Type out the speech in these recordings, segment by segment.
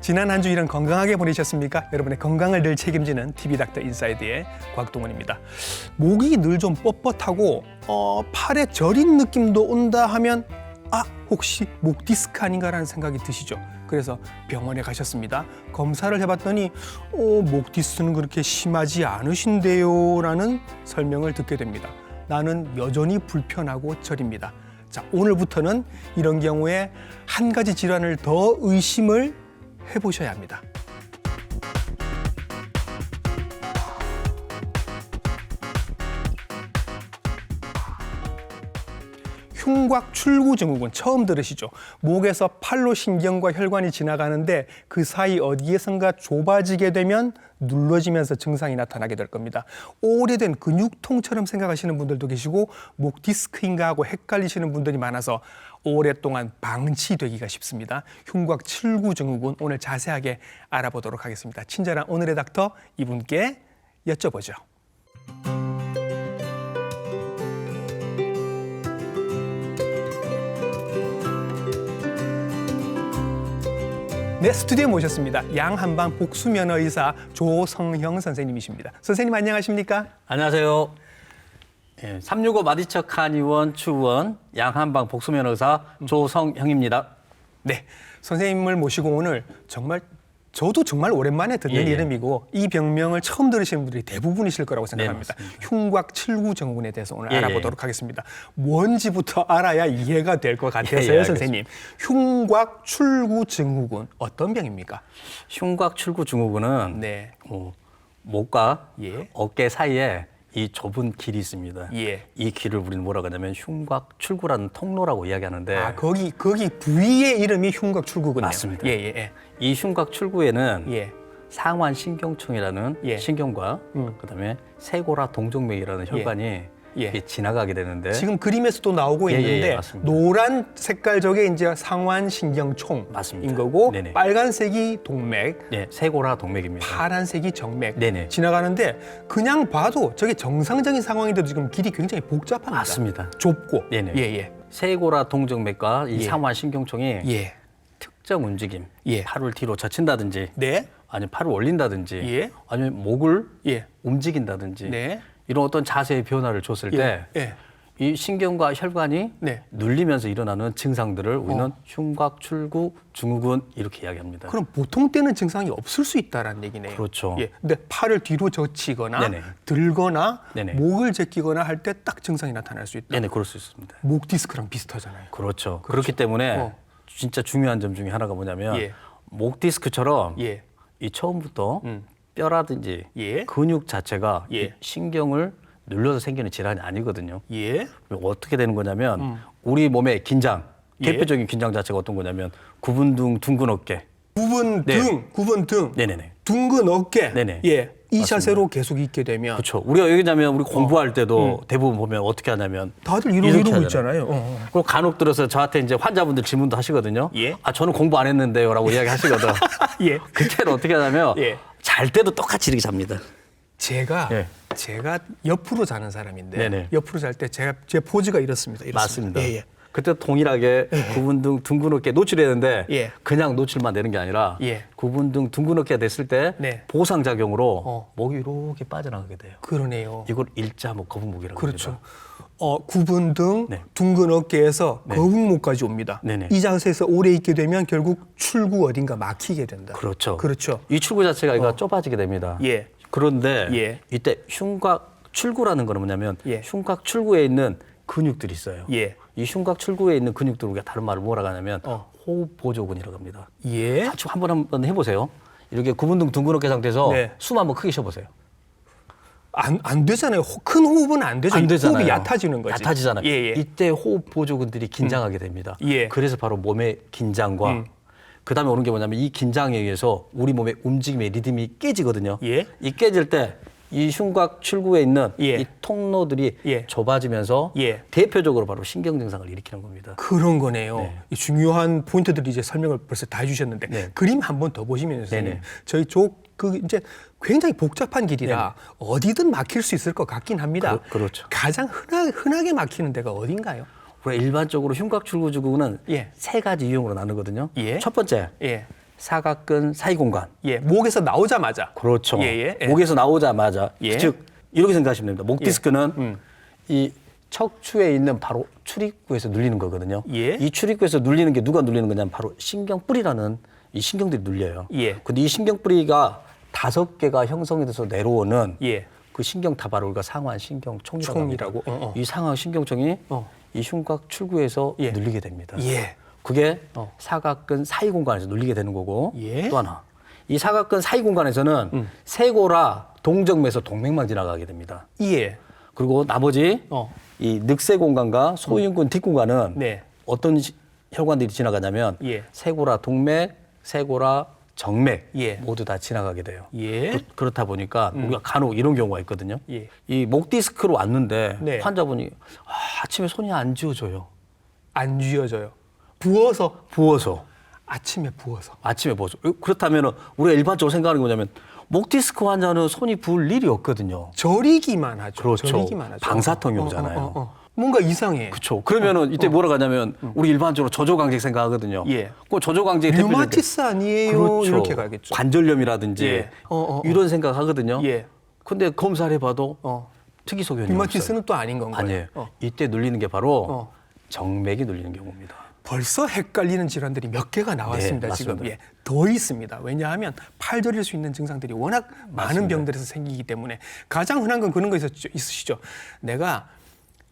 지난 한 주일은 건강하게 보내셨습니까? 여러분의 건강을 늘 책임지는 TV닥터 인사이드의 곽동원입니다. 목이 늘 좀 뻣뻣하고 팔에 저린 느낌도 온다 하면 혹시 목 디스크 아닌가라는 생각이 드시죠? 그래서 병원에 가셨습니다. 검사를 해봤더니 목 디스크는 그렇게 심하지 않으신데요 라는 설명을 듣게 됩니다. 나는 여전히 불편하고 저립니다. 자, 오늘부터는 이런 경우에 한 가지 질환을 더 의심을 해보셔야 합니다. 흉곽출구증후군 처음 들으시죠? 목에서 팔로 신경과 혈관이 지나가는데 그 사이 어디에선가 좁아지게 되면 눌러지면서 증상이 나타나게 될 겁니다. 오래된 근육통처럼 생각하시는 분들도 계시고 목 디스크인가 하고 헷갈리시는 분들이 많아서 오랫동안 방치되기가 쉽습니다. 흉곽출구증후군 오늘 자세하게 알아보도록 하겠습니다. 친절한 오늘의 닥터 이분께 여쭤보죠. 네, 스튜디오에 모셨습니다. 양한방 복수면허 의사 조성형 선생님이십니다. 선생님 안녕하십니까? 안녕하세요. 365 마디척 한의원 추원 양한방 복수면허 의사 조성형입니다. 네, 선생님을 모시고 오늘 저도 정말 오랜만에 듣는 이름이고 이 병명을 처음 들으시는 분들이 대부분이실 거라고 생각합니다. 흉곽출구증후군에 대해서 오늘 알아보도록 하겠습니다. 뭔지부터 알아야 이해가 될 것 같아서요, 선생님. 흉곽출구증후군 어떤 병입니까? 흉곽출구증후군은 목과 어깨 사이에 이 좁은 길이 있습니다. 이 길을 우리는 뭐라고 하냐면 흉곽출구라는 통로라고 이야기하는데 거기 부위의 이름이 흉곽출구군요. 맞습니다. 이 흉곽출구에는 상완신경총이라는 신경과 그다음에 세고라 동정맥이라는 혈관이 지나가게 되는데 지금 그림에서도 나오고 있는데 노란 색깔 저게 이제 상완신경총인 맞습니다. 거고 빨간색이 동맥, 세고라 동맥입니다. 파란색이 정맥 지나가는데 그냥 봐도 저게 정상적인 상황인데도 지금 길이 굉장히 복잡합니다. 맞습니다. 좁고 세고라 동정맥과 이 상완신경총이 특정 움직임, 팔을 뒤로 젖힌다든지 아니면 팔을 올린다든지 아니면 목을 움직인다든지 이런 어떤 자세의 변화를 줬을 때 이 신경과 혈관이 눌리면서 일어나는 증상들을 우리는 흉곽출구증후군 이렇게 이야기합니다. 그럼 보통 때는 증상이 없을 수 있다라는 얘기네요. 그렇죠. 근데 팔을 뒤로 젖히거나 들거나 목을 제끼거나 할 때 딱 증상이 나타날 수 있다. 그럴 수 있습니다. 목 디스크랑 비슷하잖아요. 그렇죠. 그렇기 때문에 진짜 중요한 점 중에 하나가 뭐냐면 목 디스크처럼 이 처음부터 뼈라든지 근육 자체가 신경을 눌러서 생기는 질환이 아니거든요. 어떻게 되는 거냐면 우리 몸의 긴장, 대표적인 긴장 자체가 어떤 거냐면 구분등, 둥근 어깨. 구분등, 둥근 어깨. 이 자세로 계속 있게 되면 그렇죠. 우리가 여기냐면 우리 공부할 때도 대부분 보면 어떻게 하냐면 다들 이러고 있잖아요. 그리고 간혹 들어서 저한테 이제 환자분들 질문도 하시거든요. 저는 공부 안 했는데요라고 이야기하시거든. 그때는 어떻게 하냐면 잘 때도 똑같이 이렇게 잡니다. 제가 옆으로 자는 사람인데 옆으로 잘 때 제 포즈가 이렇습니다. 맞습니다. 그때 동일하게 구분등, 둥근 어깨 노출했는데 그냥 노출만 되는 게 아니라 구분등, 둥근 어깨가 됐을 때 보상작용으로 목이 이렇게 빠져나가게 돼요. 그러네요. 이걸 일자목, 거북목이라고 그렇죠. 구분등, 둥근 어깨에서 거북목까지 옵니다. 이 자세에서 오래 있게 되면 결국 출구 어딘가 막히게 된다. 그렇죠. 그렇죠. 이 출구 자체가 좁아지게 됩니다. 그런데 이때 흉곽출구라는 거는 뭐냐면 흉곽출구에 있는 근육들이 있어요. 이 흉곽출구에 있는 근육들 우리가 다른 말을 뭐라고 하냐면 호흡보조근이라고 합니다. 한번 해보세요. 이렇게 구분등 둥근 어깨 상태에서 숨 한번 크게 쉬어보세요. 안 되잖아요. 큰 호흡은 안 되죠. 안 되잖아요. 호흡이 얕아지는 거지. 얕아지잖아요. 이때 호흡 보조근들이 긴장하게 됩니다. 그래서 바로 몸의 긴장과 그다음에 오는 게 뭐냐면 이 긴장에 의해서 우리 몸의 움직임의 리듬이 깨지거든요. 이 깨질 때 이 흉곽출구에 있는 이 통로들이 좁아지면서 대표적으로 바로 신경 증상을 일으키는 겁니다. 그런 거네요. 이 중요한 포인트들이 이제 설명을 벌써 다 해주셨는데 그림 한 번 더 보시면 저희 이제 굉장히 복잡한 길이라 어디든 막힐 수 있을 것 같긴 합니다. 그렇죠. 가장 흔하게 막히는 데가 어딘가요? 우리가 일반적으로 흉곽출구증후군은 세 가지 유형으로 나누거든요. 첫 번째 사각근 사이 공간. 예, 목에서 나오자마자. 그렇죠. 예, 예. 목에서 나오자마자. 예. 즉 이렇게 생각하시면 됩니다. 목 디스크는 이 척추에 있는 바로 출입구에서 눌리는 거거든요. 예. 이 출입구에서 눌리는 게 누가 눌리는 거냐면 바로 신경뿌리라는 이 신경들이 눌려요. 예. 근데 이 신경뿌리가 5개가 형성이 돼서 내려오는 예. 그 신경타발을 우리가 상완 신경총이라고 합니다. 이 상완 신경총이 이 흉곽 출구에서 예. 눌리게 됩니다. 예. 그게 사각근 사이 공간에서 눌리게 되는 거고 예. 또 하나 이 사각근 사이 공간에서는 쇄골아 동정맥에서 동맥만 지나가게 됩니다. 예. 그리고 나머지 이 늑세 공간과 소흉근 뒷공간은 네. 어떤 혈관들이 지나가냐면 예. 쇄골아 동맥, 쇄골아 정맥 예. 모두 다 지나가게 돼요. 예. 그렇다 보니까 우리가 간혹 이런 경우가 있거든요. 예. 이 목 디스크로 왔는데 네. 환자분이 아침에 손이 안 쥐어져요. 안 쥐어져요. 부어서. 아침에 부어서. 그렇다면 우리가 일반적으로 생각하는 게 뭐냐면 목 디스크 환자는 손이 부을 일이 없거든요. 저리기만 하죠. 그렇죠. 저리기만 하죠. 방사통이 오잖아요. 뭔가 이상해. 그렇죠. 그러면은 이때 뭐라고 하냐면 우리 일반적으로 저조강직 생각하거든요. 예. 그 저조강직 류마티스 아니에요? 그렇죠. 이렇게 가겠죠. 관절염이라든지 예. 이런 생각하거든요. 예. 근데 검사를 해봐도 특이소견이 류마티스는 없어요. 또 아닌 건가요? 아니에요. 이때 눌리는 게 바로 정맥이 눌리는 경우입니다. 벌써 헷갈리는 질환들이 몇 개가 나왔습니다. 네, 지금 맞습니다. 더 있습니다. 왜냐하면 팔 저릴 수 있는 증상들이 워낙 많은 병들에서 생기기 때문에 가장 흔한 건 그런 거 있으시죠. 내가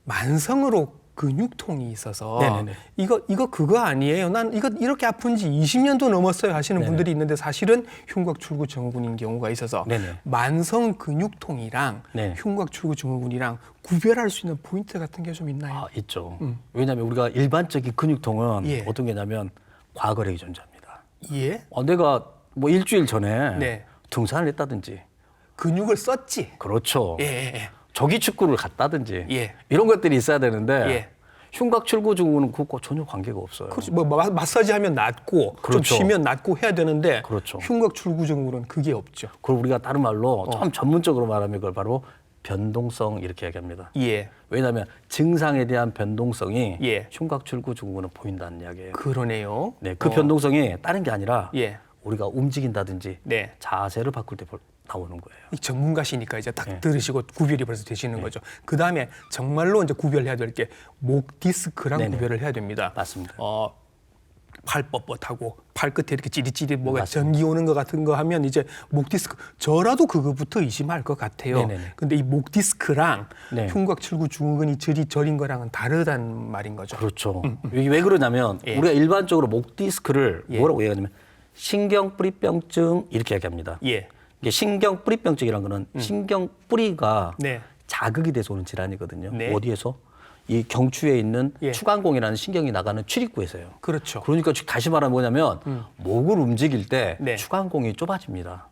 만성으로 근육통이 있어서 네네네. 이거 그거 아니에요. 난 이거 이렇게 아픈 지 20년도 넘었어요 하시는 네네. 분들이 있는데 사실은 흉곽 출구 증후군인 경우가 있어서 네네. 만성 근육통이랑 네. 흉곽 출구 증후군이랑 구별할 수 있는 포인트 같은 게 좀 있나요? 있죠. 왜냐하면 우리가 일반적인 근육통은 예. 어떤 게냐면 과거력이 존재합니다. 예. 내가 뭐 일주일 전에 네. 등산을 했다든지 근육을 썼지. 그렇죠. 예. 조기 축구를 갔다든지 예. 이런 것들이 있어야 되는데 예. 흉곽 출구 증후군은 그것과 전혀 관계가 없어요. 그렇지. 뭐 마사지 하면 낫고 그렇죠. 좀 쉬면 낫고 해야 되는데 그렇죠. 흉곽 출구 증후군은 그게 없죠. 그걸 우리가 다른 말로 좀 전문적으로 말하면 그걸 바로 변동성 이렇게 얘기합니다. 예. 왜냐하면 증상에 대한 변동성이 예. 흉곽 출구 증후군은 보인다는 이야기예요. 그러네요. 네, 그 변동성이 다른 게 아니라 예. 우리가 움직인다든지 네. 자세를 바꿀 때 나오는 거예요. 이 전문가시니까 이제 딱 네. 들으시고 구별이 벌써 되시는 거죠. 그 다음에 정말로 이제 구별해야 될 게 목 디스크랑 네네. 구별을 해야 됩니다. 맞습니다. 팔 뻣뻣하고 팔 끝에 이렇게 찌릿찌릿 뭐가 맞습니다. 전기 오는 것 같은 거 하면 이제 목 디스크 저라도 그거부터 의심할 것 같아요. 네네네. 근데 이 목 디스크랑 네. 흉곽 출구 증후군이 저린 거랑은 다르단 말인 거죠. 그렇죠. 이게 왜 그러냐면 예. 우리가 일반적으로 목 디스크를 예. 뭐라고 얘기하냐면 신경뿌리병증 이렇게 얘기합니다. 예. 이게 신경뿌리병증이라는 거는 신경뿌리가 네. 자극이 돼서 오는 질환이거든요. 네. 어디에서? 이 경추에 있는 예. 추간공이라는 신경이 나가는 출입구에서요. 그렇죠. 그러니까 다시 말하면 뭐냐면 목을 움직일 때 네. 추간공이 좁아집니다.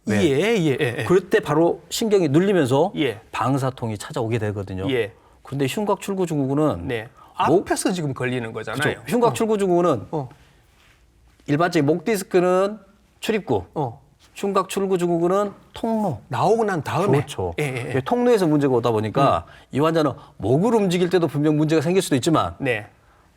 예. 그럴 때 바로 신경이 눌리면서 예. 방사통이 찾아오게 되거든요. 예. 그런데 흉곽 출구 증후군은 네. 목- 앞에서 지금 걸리는 거잖아요. 그렇죠. 흉곽 출구 증후군은 일반적인 목 디스크는 출입구, 흉곽 출구 증후군은 통로. 나오고 난 다음에 그렇죠. 예. 통로에서 문제가 오다 보니까 이 환자는 목을 움직일 때도 분명 문제가 생길 수도 있지만 네.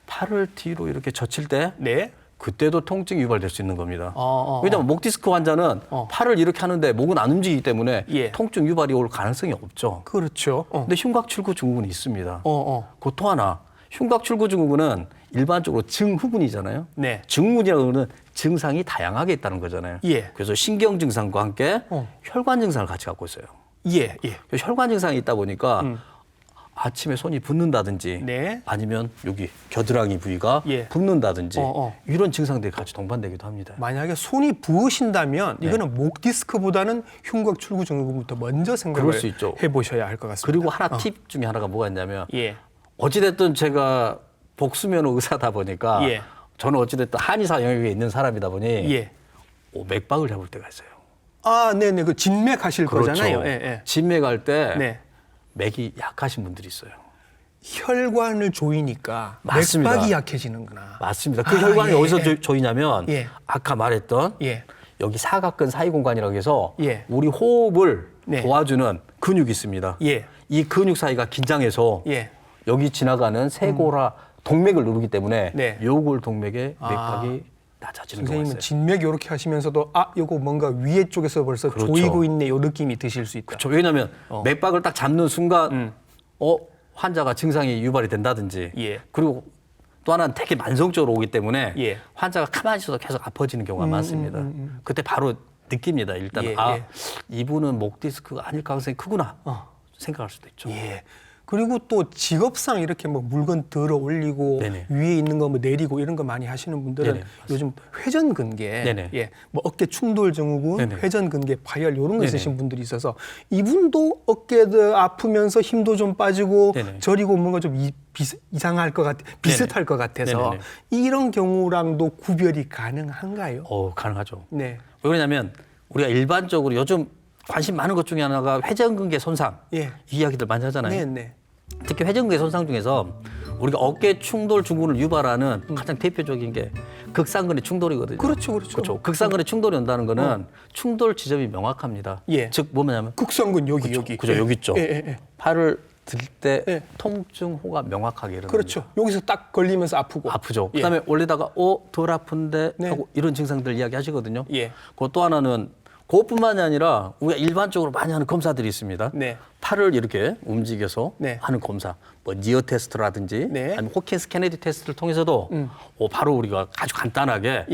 팔을 뒤로 이렇게 젖힐 때 네. 그때도 통증이 유발될 수 있는 겁니다. 어. 왜냐하면 목 디스크 환자는 팔을 이렇게 하는데 목은 안 움직이기 때문에 예. 통증 유발이 올 가능성이 없죠. 그렇죠. 근데 흉곽 출구 증후군이 있습니다. 어. 그것도 하나. 흉곽 출구 증후군은 일반적으로 증후군이잖아요. 네. 증후군이라고 하는 증상이 다양하게 있다는 거잖아요. 예. 그래서 신경 증상과 함께 혈관 증상을 같이 갖고 있어요. 예. 그래서 혈관 증상이 있다 보니까 아침에 손이 붓는다든지 네. 아니면 여기 겨드랑이 부위가 예. 붓는다든지 어. 이런 증상들이 같이 동반되기도 합니다. 만약에 손이 부으신다면 네. 이거는 목 디스크보다는 흉곽 출구 증후군부터 먼저 생각을 그럴 수 있죠. 해보셔야 할 것 같습니다. 그리고 하나 팁 중에 하나가 뭐가 있냐면 예. 어찌됐든 제가 복수면 의사다 보니까 예. 저는 어찌됐든 한의사 영역에 있는 사람이다 보니 예. 맥박을 잡을 때가 있어요. 아, 네네. 그 진맥 하실 그렇죠. 거잖아요. 예. 진맥할 때 네. 맥이 약하신 분들이 있어요. 혈관을 조이니까 맞습니다. 맥박이 약해지는구나. 맞습니다. 그 혈관이 예, 어디서 예. 조이냐면 예. 아까 말했던 예. 여기 사각근 사이 공간이라고 해서 예. 우리 호흡을 네. 도와주는 근육이 있습니다. 예. 이 근육 사이가 긴장해서 예. 여기 지나가는 쇄골아 동맥을 누르기 때문에 네. 요골 동맥의 맥박이 낮아지는 경우가 선생님은 있어요. 진맥 이렇게 하시면서도 이거 뭔가 위에 쪽에서 벌써 그렇죠. 조이고 있네 요 느낌이 드실 수 있다. 그렇죠. 왜냐하면 맥박을 딱 잡는 순간 환자가 증상이 유발이 된다든지 그리고 또 하나는 되게 만성적으로 오기 때문에 환자가 가만히 있어도 계속 아파지는 경우가 많습니다. 그때 바로 느낍니다. 일단 이분은 목 디스크가 아닐 가능성이 크구나 생각할 수도 있죠. 그리고 또 직업상 이렇게 뭐 물건 들어 올리고 위에 있는 거 뭐 내리고 이런 거 많이 하시는 분들은 요즘 회전근개, 뭐 어깨 충돌 증후군, 회전근개 파열 이런 거 있으신 분들이 있어서 이분도 어깨도 아프면서 힘도 좀 빠지고 저리고 뭔가 좀 이상할 것 같아, 비슷할 것 같아서 이런 경우랑도 구별이 가능한가요? 가능하죠. 네. 왜 그러냐면 우리가 일반적으로 요즘 관심 많은 것 중에 하나가 회전근개 손상 이 이야기들 많이 하잖아요. 특히 회전근개 손상 중에서 우리가 어깨 충돌 증후군을 유발하는 가장 대표적인 게 극상근의 충돌이거든요. 그렇죠. 극상근의 충돌이 온다는 거는 충돌 지점이 명확합니다. 즉 뭐냐면 극상근 여기. 그죠. 여기 있죠. 팔을 들 때 통증호가 명확하게 일어납니다. 그렇죠. 여기서 딱 걸리면서 아프죠. 그다음에 올리다가 덜 아픈데 하고 이런 증상들 이야기 하시거든요. 그리고 또 하나는 그것뿐만이 아니라 우리가 일반적으로 많이 하는 검사들이 있습니다. 팔을 이렇게 움직여서 하는 검사, 뭐 니어 테스트라든지 아니면 호킨스 케네디 테스트를 통해서도 바로 우리가 아주 간단하게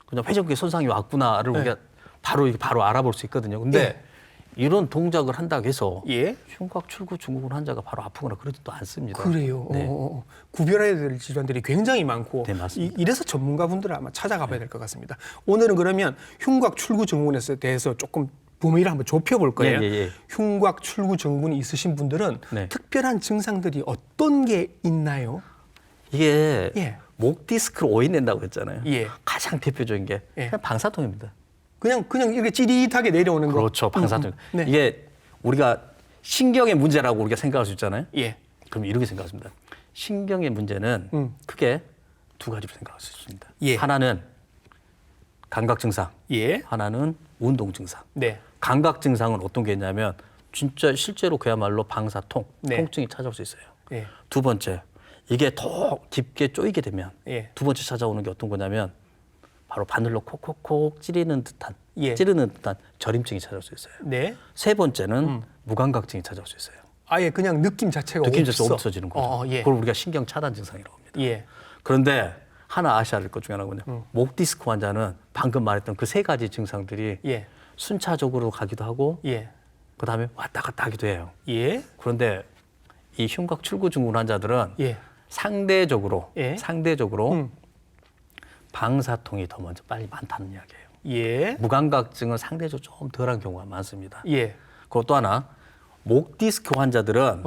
그냥 회전근개 손상이 왔구나를 우리가 바로 알아볼 수 있거든요. 근데 이런 동작을 한다고 해서 흉곽 출구 증후군 환자가 바로 아프거나 그러지도 않습니다. 그래요. 구별해야 될 질환들이 굉장히 많고 맞습니다. 이래서 전문가분들을 아마 찾아가 봐야 될 것 같습니다. 오늘은 그러면 흉곽 출구 증후군에 대해서 조금 범위를 한번 좁혀볼 거예요. 흉곽 출구 증후군이 있으신 분들은 특별한 증상들이 어떤 게 있나요? 이게 목 디스크로 오인된다고 했잖아요. 가장 대표적인 게 그냥 방사통입니다. 그냥 이렇게 찌릿하게 내려오는 거. 그렇죠. 방사통. 이게 우리가 신경의 문제라고 우리가 생각할 수 있잖아요. 그럼 이렇게 생각합니다. 신경의 문제는 크게 두 가지로 생각할 수 있습니다. 하나는 감각 증상, 하나는 운동 증상. 감각 증상은 어떤 게 있냐면 진짜 실제로 그야말로 방사통, 통증이 찾아올 수 있어요. 두 번째, 이게 더 깊게 쪼이게 되면 두 번째 찾아오는 게 어떤 거냐면 바로 바늘로 콕콕콕 찌르는 듯한 저림증이 찾아올 수 있어요. 세 번째는 무감각증이 찾아올 수 있어요. 아예 그냥 느낌 자체가 없어지는 거죠. 그걸 우리가 신경 차단 증상이라고 합니다. 그런데 하나 아셔야 될 것 중에 하나군요. 목 디스크 환자는 방금 말했던 그 세 가지 증상들이 순차적으로 가기도 하고 그다음에 왔다 갔다 하기도 해요. 그런데 이 흉곽 출구 증후군 환자들은 상대적으로 방사통이 더 먼저 빨리 많다는 이야기예요. 무감각증은 상대적으로 좀 덜한 경우가 많습니다. 그것도 하나, 목 디스크 환자들은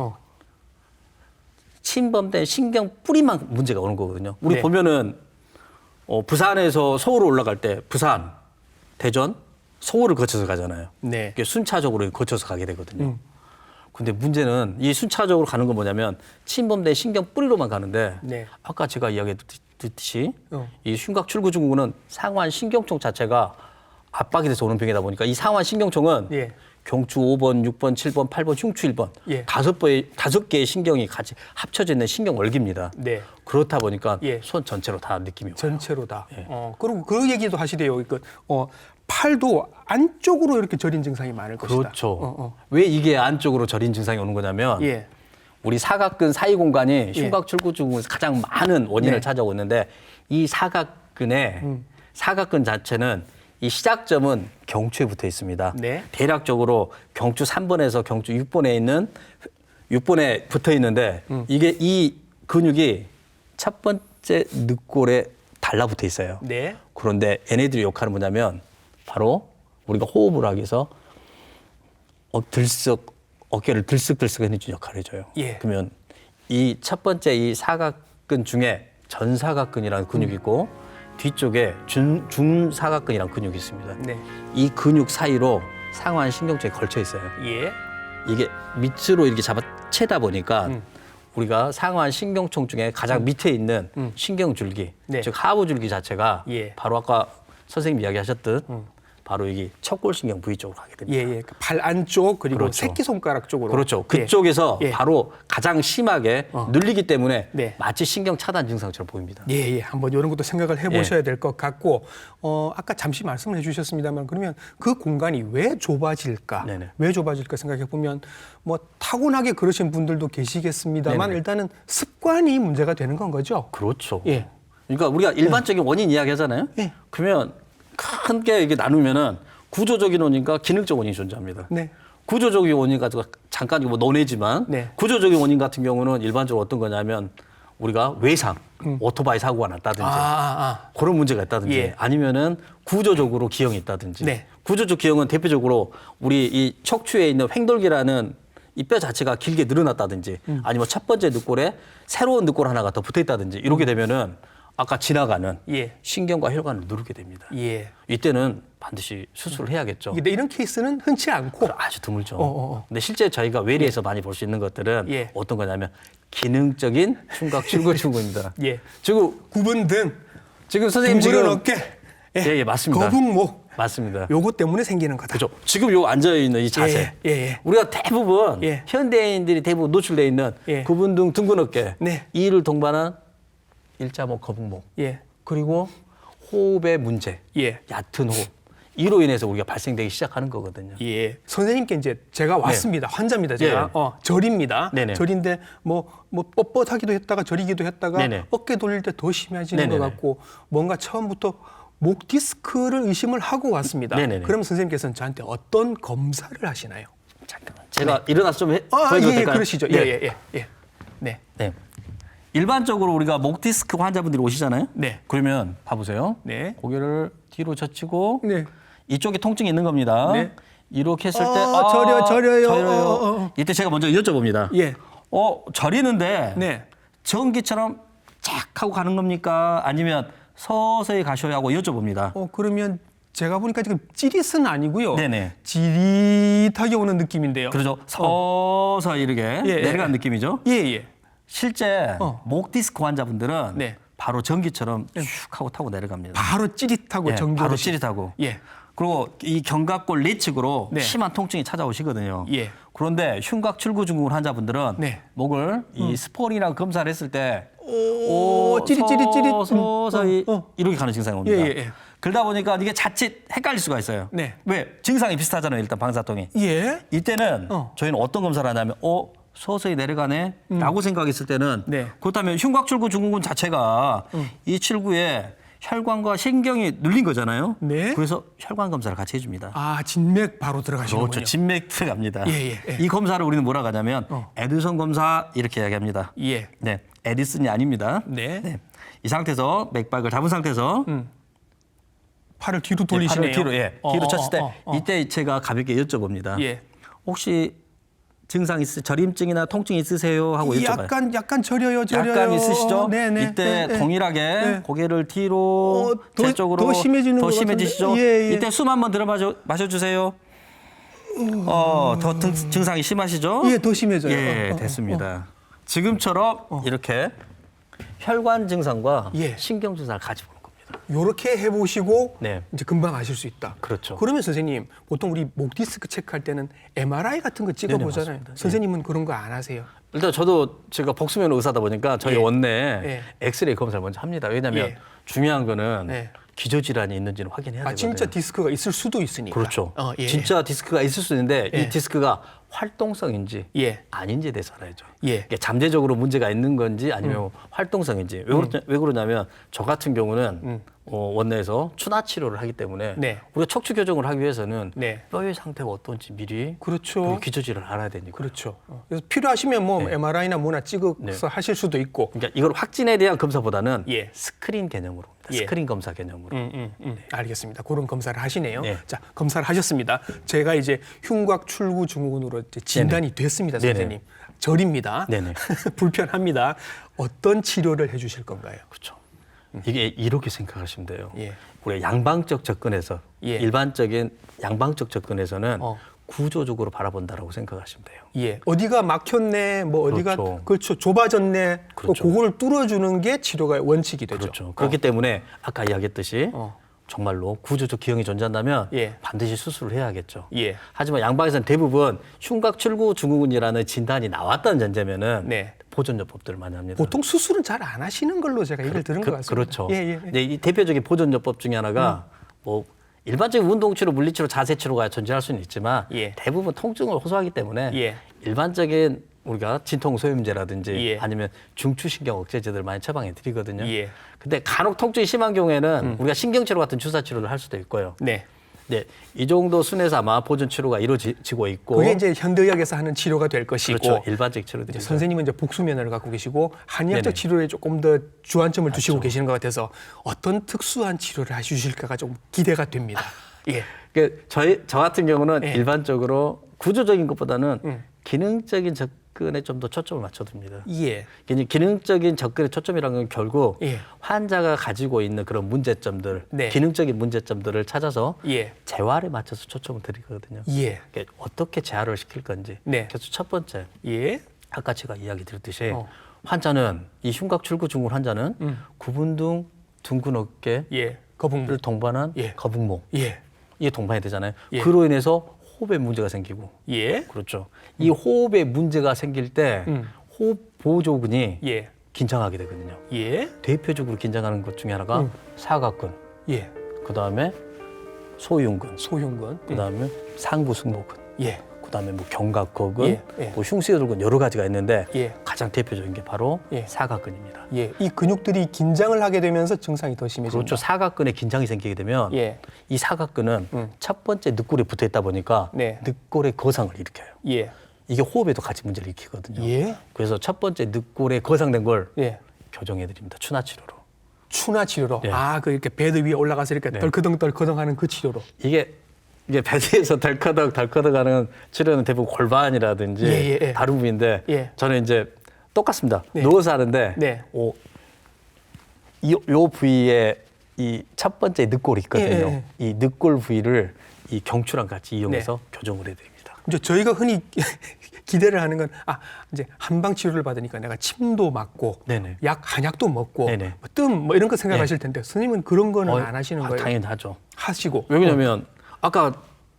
침범된 신경 뿌리만 문제가 오는 거거든요. 우리 보면은 부산에서 서울 올라갈 때 부산, 대전, 서울을 거쳐서 가잖아요. 이게 순차적으로 거쳐서 가게 되거든요. 근데 문제는 이 순차적으로 가는 건 뭐냐면 침범된 신경 뿌리로만 가는데 아까 제가 이야기했듯이 이 흉곽 출구 증후군은 상완 신경총 자체가 압박이 돼서 오는 병이다 보니까 이 상완 신경총은 경추 5번, 6번, 7번, 8번, 흉추 1번 다섯 개의 신경이 같이 합쳐져 있는 신경 월기입니다. 그렇다 보니까 손 전체로 다 느낌이 와요. 전체로 다. 그리고 그 얘기도 하시대요. 팔도 안쪽으로 이렇게 저린 증상이 많을 것이다. 그렇죠. 왜 이게 안쪽으로 저린 증상이 오는 거냐면 우리 사각근 사이 공간이 흉곽 출구 증후군에서 가장 많은 원인을 찾아오고 있는데 이 사각근 자체는 이 시작점은 경추에 붙어 있습니다. 대략적으로 경추 3번에서 경추 6번에 붙어 있는데 이게 이 근육이 첫 번째 늑골에 달라붙어 있어요. 그런데 얘네들이 역할은 뭐냐면 바로 우리가 호흡을 하기 위해서 어깨를 들썩들썩 해주는 역할을 해줘요. 그러면 이 첫 번째 이 사각근 중에 전사각근이라는 근육이 있고 뒤쪽에 중사각근이라는 근육이 있습니다. 이 근육 사이로 상완 신경통이 걸쳐 있어요. 이게 밑으로 이렇게 잡아채다 보니까 우리가 상완 신경총 중에 가장 밑에 있는 신경줄기, 즉 하부줄기 자체가 바로 아까 선생님 이야기하셨듯 바로 여기 척골신경 부위 쪽으로 가게 됩니다. 예, 예. 발 안쪽 그리고 그렇죠. 새끼손가락 쪽으로. 그렇죠. 그쪽에서 예. 바로 가장 심하게 눌리기 때문에 네. 마치 신경 차단 증상처럼 보입니다. 예, 예. 한번 이런 것도 생각을 해보셔야 될 것 같고, 아까 잠시 말씀을 해주셨습니다만, 그러면 그 공간이 왜 좁아질까? 네네. 왜 좁아질까 생각해 보면, 뭐 타고나게 그러신 분들도 계시겠습니다만, 네네. 일단은 습관이 문제가 되는 건 거죠. 그렇죠. 예. 그러니까 우리가 일반적인 원인 이야기하잖아요. 예. 그러면 크게 이게 나누면은 구조적인 원인과 기능적 원인이 존재합니다. 네. 구조적인 원인 가지고 잠깐 뭐 논해지만 네. 구조적인 원인 같은 경우는 일반적으로 어떤 거냐면 우리가 외상, 오토바이 사고가 났다든지 그런 문제가 있다든지 예. 아니면은 구조적으로 기형이 있다든지 네. 구조적 기형은 대표적으로 우리 이 척추에 있는 횡돌기라는 이 뼈 자체가 길게 늘어났다든지 아니면 첫 번째 늑골에 새로운 늑골 하나가 더 붙어 있다든지 이렇게 되면은 아까 지나가는 예. 신경과 혈관을 누르게 됩니다. 예. 이때는 반드시 수술을 해야겠죠. 근데 이런 케이스는 흔치 않고, 아주 드물죠. 근데 실제 저희가 외래에서 많이 볼 수 있는 것들은 예. 어떤 거냐면 기능적인 흉곽 출구 증후군입니다. 예. 지금 굽은 등, 지금 선생님 둥그런 지금 어깨, 예, 맞습니다. 거북목, 맞습니다. 요거 때문에 생기는 거다. 그렇죠. 지금 요 앉아 있는 이 자세. 예, 예. 우리가 대부분 예. 현대인들이 대부분 노출되어 있는 예. 굽은 등 둥근 어깨. 네. 이를 동반한 일자목 거북목. 예. 그리고 호흡의 문제. 예. 얕은 호흡. 이로 인해서 우리가 발생되기 시작하는 거거든요. 예. 선생님께 이제 제가 왔습니다. 환자입니다. 제가. 예. 절입니다. 네네. 절인데 뭐 뻣뻣하기도 했다가 저리기도 했다가 네네. 어깨 돌릴 때 더 심해지는 네네네. 것 같고 뭔가 처음부터 목 디스크를 의심을 하고 왔습니다. 네네네. 그럼 선생님께서는 저한테 어떤 검사를 하시나요? 잠깐만. 제가 일어나서 좀 보여도 예, 될까요? 그러시죠. 네. 예. 네. 네. 일반적으로 우리가 목 디스크 환자분들이 오시잖아요. 네. 그러면 봐보세요. 네. 고개를 뒤로 젖히고 네. 이쪽에 통증이 있는 겁니다. 네. 이렇게 했을 때 저려요. 이때 제가 먼저 여쭤봅니다. 예. 저리는데 네. 전기처럼 쫙 하고 가는 겁니까? 아니면 서서히 가셔야 하고 여쭤봅니다. 그러면 제가 보니까 지금 찌릿은 아니고요. 네네. 지릿하게 오는 느낌인데요. 그렇죠. 서서히 이렇게 예, 내려가는 예. 느낌이죠. 예. 실제 목 디스크 환자분들은 네. 바로 전기처럼 슉 하고 타고 내려갑니다. 바로 찌릿하고 예, 정교듯이. 바로 찌릿하고. 예. 그리고 이 견갑골 내측으로 네. 심한 통증이 찾아오시거든요. 예. 그런데 흉곽 출구 증후군 환자분들은 네. 목을 이 스포링이랑 검사를 했을 때 찌릿찌릿찌릿. 서서히 이렇게 가는 증상이 옵니다. 예. 그러다 보니까 이게 자칫 헷갈릴 수가 있어요. 네. 왜? 증상이 비슷하잖아요. 일단 방사통이. 예. 이때는 저희는 어떤 검사를 하냐면 서서히 내려가네 라고 생각했을 때는 네. 그렇다면 흉곽출구 증후군 자체가 이 출구에 혈관과 신경이 눌린 거잖아요. 네. 그래서 혈관 검사를 같이 해줍니다. 진맥 바로 들어가시는군요. 그렇죠. 진맥 들어갑니다. 예. 이 검사를 우리는 뭐라고 하냐면 에디슨 검사 이렇게 이야기합니다. 예. 네, 에디슨이 아닙니다. 네. 이 상태에서 맥박을 잡은 상태에서 팔을 뒤로 돌리시네요. 팔을 뒤로 쳤을 때 이때 제가 가볍게 여쭤봅니다. 예. 혹시 증상 저림증이나 통증 있으세요? 하고 여쭤봐요. 약간 저려요. 약간 있으시죠? 네네. 이때 네. 동일하게 네. 고개를 뒤로 더- 제 쪽으로 더 심해지는 것 심해지시죠? 같은데. 예. 이때 숨 한번 들어 마셔주세요. 더 증상이 심하시죠? 예, 더 심해져요. 예, 됐습니다. 지금처럼 이렇게 혈관 증상과 예. 신경 증상을 가지고 오는 겁니다. 요렇게 해보시고 네. 이제 금방 아실 수 있다. 그렇죠. 그러면 선생님 보통 우리 목 디스크 체크할 때는 MRI 같은 거 찍어보잖아요. 맞습니다. 선생님은 그런 거 안 하세요? 일단 저도 제가 복수면 의사다 보니까 저희 예. 원내에 예. 엑스레이 검사를 먼저 합니다. 왜냐하면 예. 중요한 거는 네. 기저질환이 있는지는 확인해야 되거든요. 진짜 디스크가 있을 수도 있으니까. 그렇죠. 예. 진짜 디스크가 있을 수 있는데 예. 이 디스크가 활동성인지 예. 아닌지에 대해서 알아야죠. 예. 이게 잠재적으로 문제가 있는 건지 아니면 활동성인지. 왜 그러냐면 저 같은 경우는 원내에서 추나 치료를 하기 때문에 네. 우리가 척추 교정을 하기 위해서는 네. 뼈의 상태가 어떤지 미리 그렇죠. 그리고 기저질을 알아야 되니까. 그렇죠. 그래서 필요하시면 뭐 MRI나 뭐나 찍어서 하실 수도 있고. 그러니까 이걸 확진에 대한 검사보다는 예. 스크린 개념으로, 예. 스크린 검사 개념으로. 알겠습니다. 그런 검사를 하시네요. 네. 자, 검사를 하셨습니다. 제가 이제 흉곽 출구 증후군으로 이제 진단이 됐습니다, 네네. 선생님. 절입니다. 네네. 불편합니다. 어떤 치료를 해주실 건가요? 그렇죠. 이게 이렇게 생각하시면 돼요. 예. 우리가 양방적 접근에서 예. 일반적인 양방적 접근에서는 어. 구조적으로 바라본다라고 생각하시면 돼요. 예, 어디가 막혔네, 뭐 어디가 그렇죠. 그렇죠 좁아졌네, 그렇죠. 그거를 뚫어주는 게 치료가 원칙이 되죠. 그렇죠. 그렇기 때문에 아까 이야기했듯이 어. 정말로 구조적 기형이 존재한다면 예. 반드시 수술을 해야겠죠. 예. 하지만 양방에서는 대부분 흉곽 출구 증후군이라는 진단이 나왔다는 전제면은 네. 보존요법들을 많이 합니다. 보통 수술은 잘 안 하시는 걸로 제가 얘기를 들은 것 같습니다. 그렇죠. 예, 예. 이제 이 대표적인 보존요법 중에 하나가 뭐 일반적인 운동치료, 물리치료, 자세치료가 존재할 수는 있지만 예. 대부분 통증을 호소하기 때문에 예. 일반적인 우리가 진통소염제라든지 예. 아니면 중추신경 억제제들 많이 처방해 드리거든요. 예. 근데 간혹 통증이 심한 경우에는 우리가 신경치료 같은 주사치료를 할 수도 있고요. 네. 네, 이 정도 순에서 아마 보존치료가 이루어지고 있고 그게 이제 현대의학에서 하는 치료가 될 것이고 그렇죠. 일반적 치료들이 선생님은 이제 복수면허를 갖고 계시고 한의학적 네네. 치료에 조금 더 주안점을 두시고 계시는 것 같아서 어떤 특수한 치료를 해주실까가 좀 기대가 됩니다. 예. 그 저 같은 경우는 예. 일반적으로 구조적인 것보다는 기능적인 접근에 좀 더 초점을 맞춰둡니다. 예. 이제 기능적인 접근의 초점이라는 건 결국 예. 환자가 가지고 있는 그런 문제점들, 네. 기능적인 문제점들을 찾아서 예. 재활에 맞춰서 초점을 드리거든요. 예. 그러니까 어떻게 재활을 시킬 건지. 네. 그래서 첫 번째, 예. 아까 제가 이야기 드렸듯이 어. 환자는 이 흉곽 출구 증후군 환자는 구분등 둥근 어깨를 예. 거북물. 동반한 예. 거북목 예. 이게 동반이 되잖아요. 예. 그로 인해서 호흡에 문제가 생기고 예. 그렇죠. 이 호흡에 문제가 생길 때 호흡 보조근이 예. 긴장하게 되거든요. 예. 대표적으로 긴장하는 것 중에 하나가 사각근, 예. 그다음에 소흉근, 소흉근. 그다음에 상부 승모근, 예. 그다음에 뭐 견갑거근, 예, 예. 뭐 흉쇄혈근 여러 가지가 있는데 예. 가장 대표적인 게 바로 예. 사각근입니다. 예. 이 근육들이 긴장을 하게 되면서 증상이 더 심해진다. 그렇죠. 사각근에 긴장이 생기게 되면 예. 이 사각근은 첫 번째 늑골에 붙어 있다 보니까 네. 늑골의 거상을 일으켜요. 예. 이게 호흡에도 같이 문제를 일으키거든요. 예. 그래서 첫 번째 늑골에 거상된 걸 예. 교정해 드립니다. 추나 치료로. 추나 치료로. 네. 아, 그 이렇게 베드 위에 올라가서 이렇게 네. 덜커덩덜커덩하는 그 치료로. 이게 베드에서 덜커덕하는 치료는 대부분 골반이라든지 예, 예. 다른 부위인데 예. 저는 이제 똑같습니다. 네. 누워서 하는데 네. 요 부위에 이 첫 번째 늑골이 있거든요. 예, 예. 이 늑골 부위를 이 경추랑 같이 이용해서 교정을 해드립니다. 이제 저희가 흔히 기대를 하는 건 이제 한방 치료를 받으니까 내가 침도 맞고 네네. 한약도 먹고 네네. 뜸 이런 거 생각하실 텐데 선생님은 그런 거는 안 하시는 거예요? 당연히 하죠. 하시고. 왜냐면 아까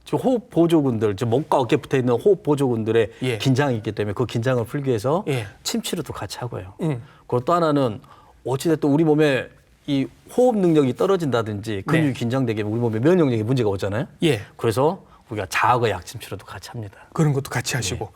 저 호흡 보조근들, 저 목과 어깨에 붙어 있는 호흡 보조근들의 예. 긴장이 있기 때문에 그 긴장을 풀기 위해서 예. 침 치료도 같이 하고요. 그리고 또 하나는 어찌됐든 우리 몸에 이 호흡 능력이 떨어진다든지 근육이 네. 긴장되게 우리 몸에 면역력에 문제가 오잖아요. 예. 그래서 우리가 자극의 약침 치료도 같이 합니다. 그런 것도 같이 하시고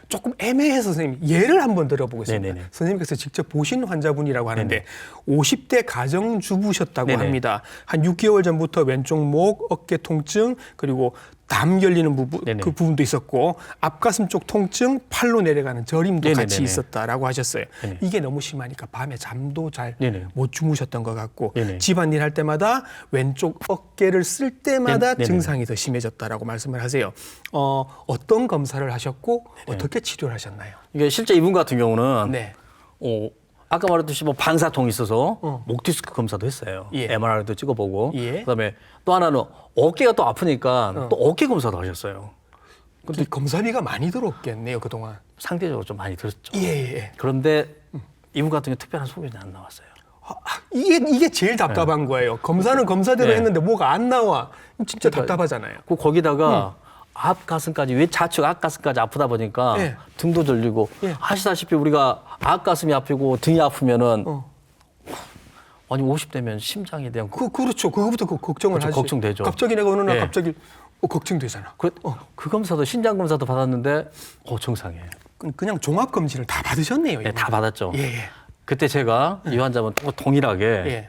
조금 애매해서 선생님 예를 한번 들어보겠습니다. 네네네. 선생님께서 직접 보신 환자분이라고 하는데 50대 가정주부셨다고 네네. 합니다. 한 6개월 전부터 왼쪽 목, 어깨 통증 그리고 담 열리는 부분 네네. 그 부분도 있었고 앞가슴 쪽 통증, 팔로 내려가는 저림도 네네네네. 같이 있었다라고 하셨어요. 네네. 이게 너무 심하니까 밤에 잠도 잘 네네. 못 주무셨던 것 같고 네네. 집안일 할 때마다 왼쪽 어깨를 쓸 때마다 네네. 증상이 더 심해졌다라고 말씀을 하세요. 어떤 검사를 하셨고 어떻게 치료를 하셨나요? 이게 실제 이분 같은 경우는 네. 아까 말했듯이 뭐 방사통이 있어서 목 디스크 검사도 했어요. 예. MRI도 찍어보고 예. 그다음에 또 하나는 어깨가 또 아프니까 또 어깨 검사도 하셨어요. 근데 검사비가 많이 들었겠네요 그동안. 상대적으로 좀 많이 들었죠. 예. 그런데 이분 같은 경우 특별한 소견이 안 나왔어요. 이게 제일 답답한 거예요. 검사는 검사대로 네. 했는데 뭐가 안 나와. 진짜 그러니까 답답하잖아요. 거기다가 앞 가슴까지 왜 좌측 앞 가슴까지 아프다 보니까 예. 등도 들리고 예. 아시다시피 우리가 앞 가슴이 아프고 등이 아프면은 아니 50대면 심장에 대한 그렇죠. 그거부터 걱정을 그렇죠. 하지. 걱정되죠. 갑자기 내가 어느 날 예. 갑자기 걱정되잖아. 그 검사도 신장 검사도 받았는데 정상이에요. 그냥 종합 검진을 다 받으셨네요. 네, 이분. 다 받았죠. 예. 그때 제가 이 환자분 또 동일하게 예.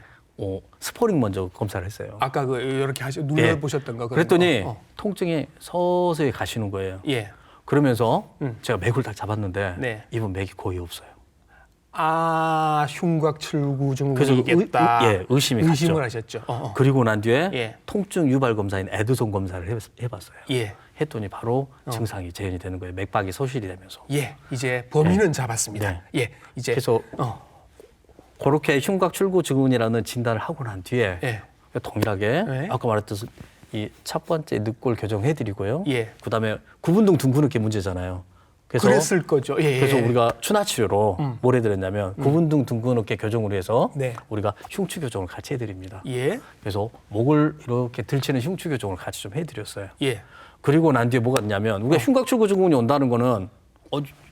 스포링 먼저 검사를 했어요. 아까 이렇게 눌러보셨던 거. 그런 그랬더니 거. 통증이 서서히 가시는 거예요. 예. 그러면서 제가 맥을 딱 잡았는데 네. 이분 맥이 거의 없어요. 흉곽 출구 그래서 증후군이겠다. 의심을 갔죠. 하셨죠. 그리고 난 뒤에 예. 통증 유발 검사인 에드손 검사를 해봤어요. 예. 했더니 바로 증상이 재현이 되는 거예요. 맥박이 소실이 되면서. 예. 이제 범인은 잡았습니다. 네. 예. 이제 그래서 그렇게 흉곽 출구 증후군이라는 진단을 하고 난 뒤에 예. 동일하게 네. 아까 말했듯이 이 첫 번째 늑골 교정해드리고요. 예. 그다음에 구분등 둥근 어깨 문제잖아요. 그랬을 거죠. 예, 예. 그래서 우리가 추나 치료로 뭘 해드렸냐면 구분등 둥근 어깨 교정을 해서 네. 우리가 흉추 교정을 같이 해드립니다. 예. 그래서 목을 이렇게 들치는 흉추 교정을 같이 좀 해드렸어요. 예. 그리고 난 뒤에 뭐가 있냐면 우리가 흉곽출구 증후군이 온다는 거는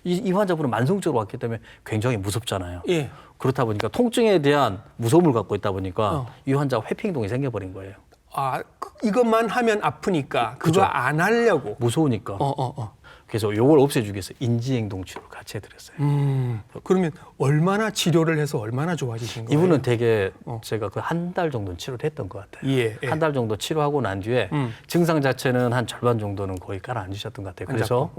이 환자분은 만성적으로 왔기 때문에 굉장히 무섭잖아요. 예. 그렇다 보니까 통증에 대한 무서움을 갖고 있다 보니까 이 환자가 회피 행동이 생겨버린 거예요. 아, 이것만 하면 아프니까 그거 그죠. 안 하려고. 무서우니까. 그래서 요걸 없애주기 위해서 인지행동 치료를 같이 해드렸어요. 그러면 얼마나 치료를 해서 얼마나 좋아지신 거예요? 이분은 되게 제가 그 한 달 정도는 치료를 했던 것 같아요. 예, 예. 한 달 정도 치료하고 난 뒤에 증상 자체는 한 절반 정도는 거의 깔아앉으셨던 것 같아요. 그래서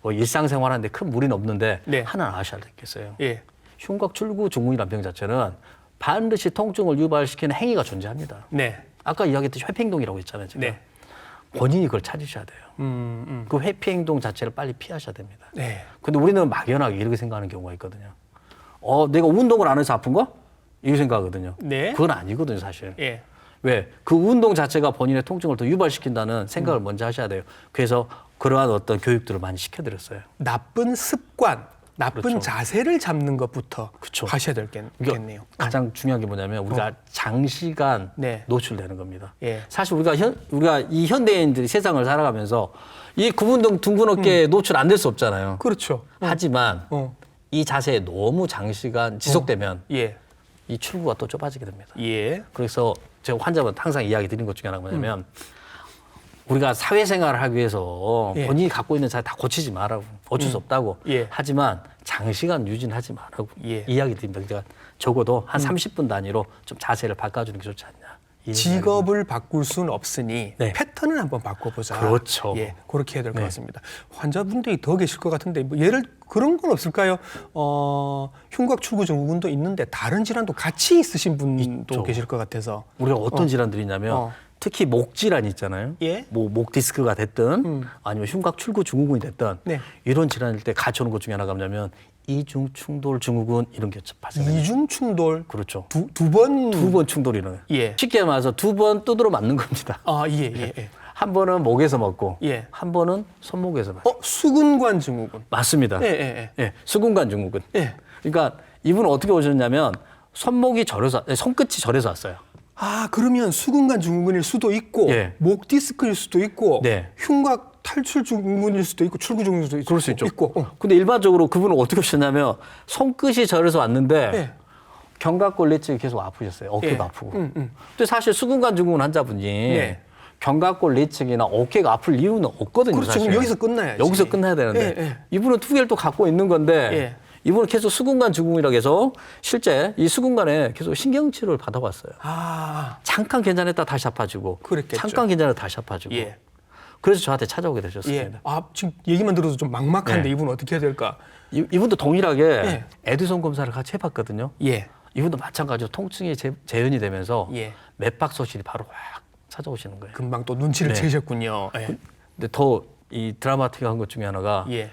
일상생활하는데 큰 무리는 없는데 네. 하나 아셔야 되겠어요. 예. 흉곽출구 증후군이라는 병 자체는 반드시 통증을 유발시키는 행위가 존재합니다. 네. 아까 이야기했듯이 회피행동이라고 했잖아요. 제가. 네. 본인이 그걸 찾으셔야 돼요. 그 회피행동 자체를 빨리 피하셔야 됩니다. 네. 근데 우리는 막연하게 이렇게 생각하는 경우가 있거든요. 내가 운동을 안 해서 아픈 거? 이렇게 생각하거든요. 네. 그건 아니거든요, 사실. 예. 왜? 그 운동 자체가 본인의 통증을 더 유발시킨다는 생각을 먼저 하셔야 돼요. 그래서 그러한 어떤 교육들을 많이 시켜드렸어요. 나쁜 습관, 나쁜 그렇죠. 자세를 잡는 것부터 그렇죠. 하셔야 되겠네요. 가장 중요한 게 뭐냐면 우리가 장시간 네. 노출되는 겁니다. 예. 사실 우리가 이 현대인들이 세상을 살아가면서 이 구분등 둥근 어깨에 노출 안 될 수 없잖아요. 그렇죠. 하지만 이 자세에 너무 장시간 지속되면 예. 이 출구가 또 좁아지게 됩니다. 예. 그래서 제가 환자분한테 항상 이야기 드린 것 중에 하나가 뭐냐면 우리가 사회생활을 하기 위해서 예. 본인이 갖고 있는 자세 다 고치지 말라고 어쩔 수 없다고 예. 하지만 장시간 유진하지 말라고 예. 이야기 드립니다. 제가 적어도 한 30분 단위로 좀 자세를 바꿔주는 게 좋지 않냐. 이 직업을 바꿀 수는 없으니 네. 패턴을 한번 바꿔보자. 그렇죠. 예, 그렇게 해야 될 것 네. 같습니다. 환자분들이 더 계실 것 같은데 뭐 예를 그런 건 없을까요? 흉곽출구 증후군도 있는데 다른 질환도 같이 있으신 분도 있죠. 계실 것 같아서. 우리가 어떤 질환들이 있냐면 특히 목 질환 있잖아요. 예. 뭐 목 디스크가 됐든 아니면 흉곽 출구 증후군이 됐든 네. 이런 질환일 때 같이 오는 것 중에 하나가 뭐냐면 이중 충돌 증후군 이런 게 발생해요. 이중 충돌. 그렇죠. 두 번 충돌이 일어나요. 예. 쉽게 말해서 2번 두드러 맞는 겁니다. 예. 한 번은 목에서 맞고 예. 한 번은 손목에서 맞고. 수근관 증후군. 맞습니다. 예. 수근관 증후군. 예. 그러니까 이분은 어떻게 오셨냐면 손목이 저려서 손끝이 저려서 왔어요. 아, 그러면 수근관 증후군일 수도 있고 예. 목 디스크일 수도 있고 네. 흉곽 탈출 증후군일 수도 있고 출구 증후군일 수도 있고. 그럴 수 있죠. 있고. 근데 일반적으로 그분은 어떻게 오셨냐면 손끝이 저려서 왔는데 예. 견갑골 내측이 계속 아프셨어요. 어깨가 예. 아프고. 근데 사실 수근관 증후군 환자분이 네. 견갑골 내측이나 어깨가 아플 이유는 없거든요. 그렇죠. 사실. 그럼 여기서 끝나야지. 여기서 끝나야 되는데 예. 이분은 두 개를 또 갖고 있는 건데 예. 이분은 계속 수근관 증후군이라고 해서 실제 이 수근관에 계속 신경치료를 받아왔어요. 아, 잠깐 괜찮았다 다시 아파지고 그랬겠죠. 잠깐 괜찮았다 다시 아파지고 예. 그래서 저한테 찾아오게 예. 되셨습니다. 아, 지금 얘기만 들어도 좀 막막한데 네. 이분 어떻게 해야 될까? 이분도 동일하게 예. 에드손 검사를 같이 해봤거든요. 예. 이분도 마찬가지로 통증이 재현이 되면서 예. 맥박 소실이 바로 확 찾아오시는 거예요. 금방 또 눈치를 네. 채셨군요. 예. 근데 더 이 드라마틱한 것 중에 하나가 예.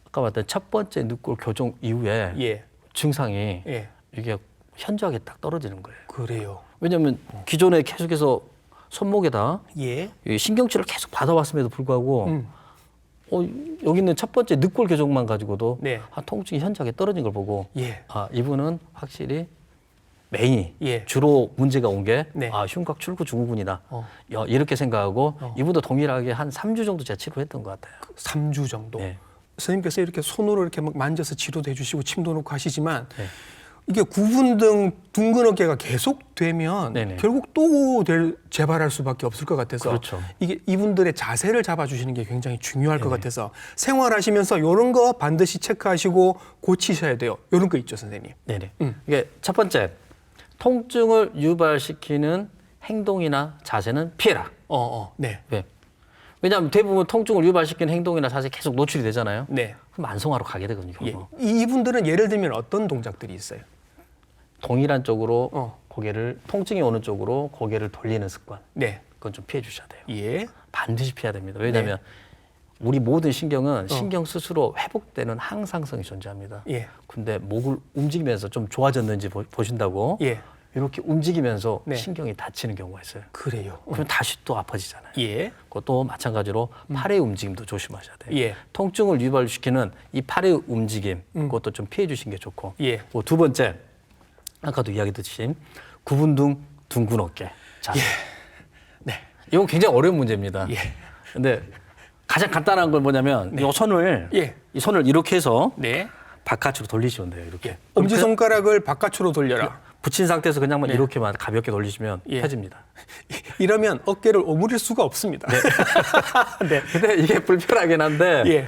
아까 말했던 첫 번째 늑골 교정 이후에 예. 증상이 예. 이게 현저하게 딱 떨어지는 거예요. 그래요. 왜냐하면 기존에 계속해서 손목에다 예. 이 신경치료를 계속 받아왔음에도 불구하고 여기 있는 첫 번째 늑골 교정만 가지고도 네. 통증이 현저하게 떨어진 걸 보고 예. 이분은 확실히 메인이 예. 주로 문제가 온 게 네. 흉곽 출구 증후군이다. 이렇게 생각하고 이분도 동일하게 한 3주 정도 제가 치료했던 것 같아요. 3주 정도. 네. 선생님께서 이렇게 손으로 이렇게 막 만져서 치료도 해주시고 침도 놓고 하시지만 네. 이게 구분등 둥근 어깨가 계속되면 네네. 결국 또 재발할 수밖에 없을 것 같아서 그렇죠. 이게 이분들의 자세를 잡아주시는 게 굉장히 중요할 것 같아서 생활하시면서 이런 거 반드시 체크하시고 고치셔야 돼요. 이런 거 있죠, 선생님. 네네. 이게 첫 번째 통증을 유발시키는 행동이나 자세는 피해라. 네. 왜? 왜냐하면 대부분 통증을 유발시키는 행동이나 자세 계속 노출이 되잖아요. 네. 그럼 만성화로 가게 되거든요. 예. 결국. 이분들은 예를 들면 어떤 동작들이 있어요? 동일한 쪽으로 고개를 통증이 오는 쪽으로 고개를 돌리는 습관. 네. 그건 좀 피해 주셔야 돼요. 예. 반드시 피해야 됩니다. 왜냐하면 우리 모든 신경은 신경 스스로 회복되는 항상성이 존재합니다. 예. 근데 목을 움직이면서 좀 좋아졌는지 보신다고 예. 이렇게 움직이면서 네. 신경이 다치는 경우가 있어요. 그래요. 그럼 다시 또 아파지잖아요. 예. 그것도 마찬가지로 팔의 움직임도 조심하셔야 돼요. 예. 통증을 유발시키는 이 팔의 움직임 그것도 좀 피해 주시는 게 좋고. 예. 두 번째, 아까도 이야기했듯이 구분 등 둥근 어깨. 자, 예. 네. 이건 굉장히 어려운 문제입니다. 예. 근데 가장 간단한 건 뭐냐면 네. 이 손을 예. 이 손을 이렇게 해서 네. 바깥으로 돌리시면 돼요. 이렇게. 엄지 손가락을 바깥으로 돌려라. 붙인 상태에서 그냥만 네. 이렇게만 가볍게 돌리시면 예. 펴집니다. 이러면 어깨를 오므릴 수가 없습니다. 네. 근데 이게 불편하긴 한데 예.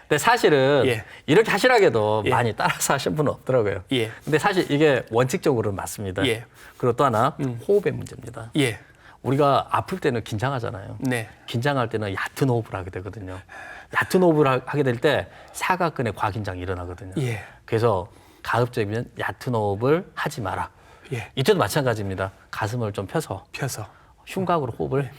근데 사실은 예. 이렇게 하시라게도 예. 많이 따라서 하신 분은 없더라고요. 예. 근데 사실 이게 원칙적으로는 맞습니다. 예. 그리고 또 하나 호흡의 문제입니다. 예. 우리가 아플 때는 긴장하잖아요. 네. 긴장할 때는 얕은 호흡을 하게 되거든요. 얕은 호흡을 하게 될 때 사각근의 과긴장이 일어나거든요. 예. 그래서 가급적이면 얕은 호흡을 하지 마라. 예. 이때도 마찬가지입니다. 가슴을 좀 펴서 펴서 흉곽으로 호흡을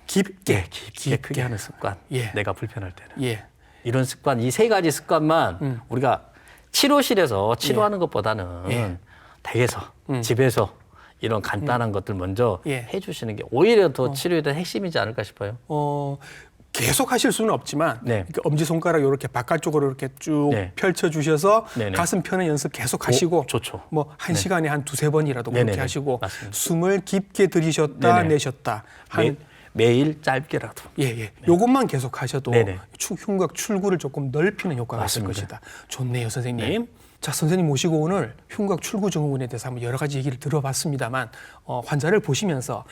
깊게 깊게 크게 하는 습관. 예. 내가 불편할 때는. 예. 이런 습관, 이 세 가지 습관만 우리가 치료실에서 치료하는 것보다는 예. 댁에서, 집에서 이런 간단한 것들 먼저 예. 해주시는 게 오히려 더 치료에 대한 핵심이지 않을까 싶어요. 계속 하실 수는 없지만 네. 이렇게 엄지손가락 이렇게 바깥쪽으로 이렇게 쭉 네. 펼쳐 주셔서 네네. 가슴 펴는 연습 계속 하시고 좋죠. 뭐 한 시간에 한 두세 번이라도 그렇게 네네네. 하시고 맞습니다. 숨을 깊게 들이셨다 네네. 내셨다 한 매일 짧게라도. 예. 요것만 계속 하셔도 네네. 흉곽 출구를 조금 넓히는 효과가 맞습니다. 있을 것이다. 좋네요, 선생님. 자, 선생님 모시고 오늘 흉곽 출구 증후군에 대해서 한번 여러 가지 얘기를 들어봤습니다만 환자를 보시면서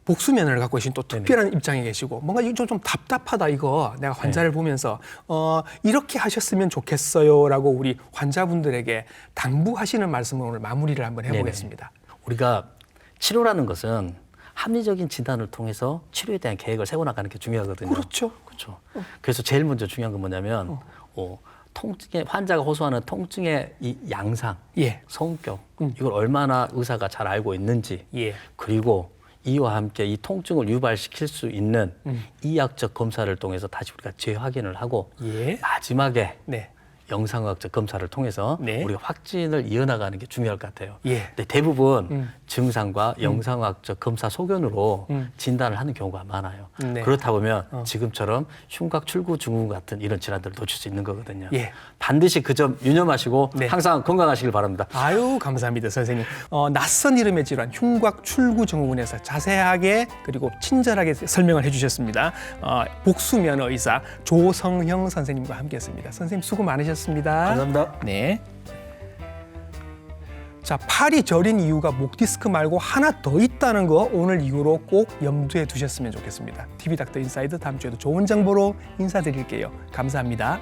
복수면허를 갖고 계신 또 특별한 입장에 계시고 뭔가 이거 좀 답답하다 이거 내가 환자를 보면서 이렇게 하셨으면 좋겠어요라고 우리 환자분들에게 당부하시는 말씀을 오늘 마무리를 한번 해보겠습니다. 우리가 치료라는 것은 합리적인 진단을 통해서 치료에 대한 계획을 세워 나가는 게 중요하거든요. 그렇죠. 그렇죠. 그래서 제일 먼저 중요한 건 뭐냐면 통증의 환자가 호소하는 통증의 이 양상, 예. 성격 이걸 얼마나 의사가 잘 알고 있는지 예. 그리고 이와 함께 이 통증을 유발시킬 수 있는 이학적 검사를 통해서 다시 우리가 재확인을 하고 예. 마지막에 네. 영상의학적 검사를 통해서 네. 우리가 확진을 이어나가는 게 중요할 것 같아요. 예. 근데 대부분 증상과 영상의학적 검사 소견으로 진단을 하는 경우가 많아요. 네. 그렇다 보면 지금처럼 흉곽 출구 증후군 같은 이런 질환들을 놓칠 수 있는 거거든요. 예. 반드시 그 점 유념하시고 네. 항상 건강하시길 바랍니다. 아유, 감사합니다, 선생님. 낯선 이름의 질환 흉곽 출구 증후군에서 자세하게 그리고 친절하게 설명을 해주셨습니다. 복수면허 의사 조성형 선생님과 함께했습니다. 선생님 수고 많으셨습니다. 감사합니다. 네. 자, 팔이 저린 이유가 목 디스크 말고 하나 더 있다는 거 오늘 이후로 꼭 염두에 두셨으면 좋겠습니다. TV닥터 인사이드 다음 주에도 좋은 정보로 인사드릴게요. 감사합니다.